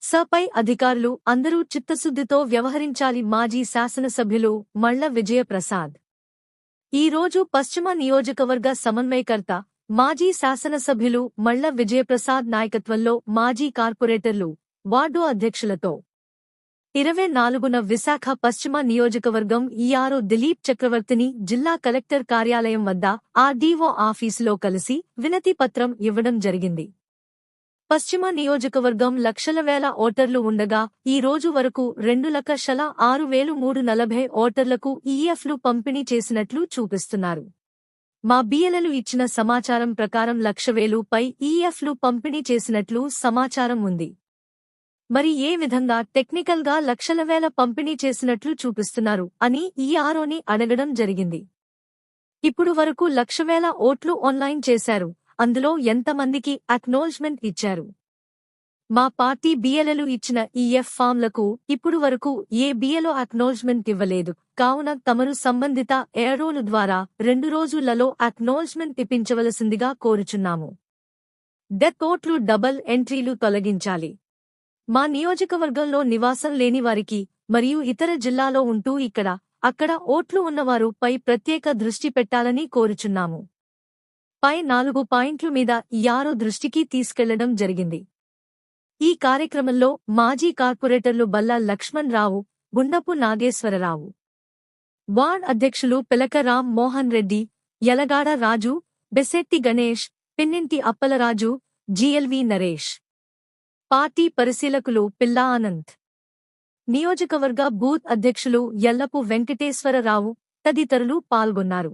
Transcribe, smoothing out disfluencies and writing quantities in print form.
సపై అధికారులు అందరూ చిత్తశుద్ధితో వ్యవహరించాలి. మాజీ శాసనసభ్యులు మళ్ల విజయప్రసాద్ ఈ రోజు పశ్చిమ నియోజకవర్గ సమన్వయకర్త, మాజీ శాసనసభ్యులు మళ్ల విజయప్రసాద్ నాయకత్వంలో మాజీ కార్పొరేటర్లు, వార్డు అధ్యక్షులతో 24న విశాఖ పశ్చిమ నియోజకవర్గం ఈఆర్ఓ దిలీప్ చక్రవర్తిని జిల్లా కలెక్టర్ కార్యాలయం వద్ద ఆర్డీఓ ఆఫీసులో కలిసి వినతి పత్రం ఇవ్వడం జరిగింది. పశ్చిమ నియోజకవర్గం లక్షల వేల ఓటర్లు ఉండగా ఈ రోజు వరకు 2,06,340 ఓటర్లకు ఈఎఫ్లు పంపిణీ చేసినట్లు చూపిస్తున్నారు. మా బిఎల్ఎలు ఇచ్చిన సమాచారం ప్రకారం 1,00,000 పై ఈఎఫ్లు పంపిణీ చేసినట్లు సమాచారం ఉంది. మరి ఏ విధంగా టెక్నికల్గా లక్షల వేల పంపిణీ చేసినట్లు చూపిస్తున్నారు అని ఈఆర్ఓని అడగడం జరిగింది. ఇప్పుడు వరకు 1,00,000 ఓట్లు ఆన్లైన్ చేశారు. అందులో ఎంతమందికి అక్నాలెడ్జ్‌మెంట్ ఇచ్చారు? మా పార్టీ బిఎల్ఎలు ఇచ్చిన ఈఎఫ్ ఫామ్లకు ఇప్పుడు వరకు ఏ బిఎల్ఓ అక్నాలెడ్జ్‌మెంట్ ఇవ్వలేదు. కావున తమరు సంబంధిత ఏఆర్ఓల ద్వారా 2 రోజులలో అక్నాలెడ్జ్‌మెంట్ ఇప్పించవలసిందిగా కోరుచున్నాము. డెత్ ఓట్లు డబుల్ ఎంట్రీలు తొలగించాలి. మా నియోజకవర్గంలో నివాసం లేని వారికి మరియు ఇతర జిల్లాలో ఉంటూ ఇక్కడ, అక్కడ ఓట్లు ఉన్నవారు పై ప్రత్యేక దృష్టి పెట్టాలని కోరుచున్నాము. పై 4 పాయింట్ల మీద ఈఆర్ఓ దృష్టికి తీసుకెళ్లడం జరిగింది. ఈ కార్యక్రమంలో మాజీ కార్పొరేటర్లు బల్లా లక్ష్మణ్ రావు, గుండపు నాగేశ్వరరావు, వార్డ్ అధ్యక్షులు పిలక రామ్ మోహన్ రెడ్డి, యలగాడ రాజు, బెసెట్టి గణేష్, పిన్నింటి అప్పలరాజు, జిఎల్వి నరేష్, పార్టీ పరిశీలకులు పిల్లా ఆనంద్, నియోజకవర్గ బూత్ అధ్యక్షులు యల్లపు వెంకటేశ్వరరావు తదితరులు పాల్గొన్నారు.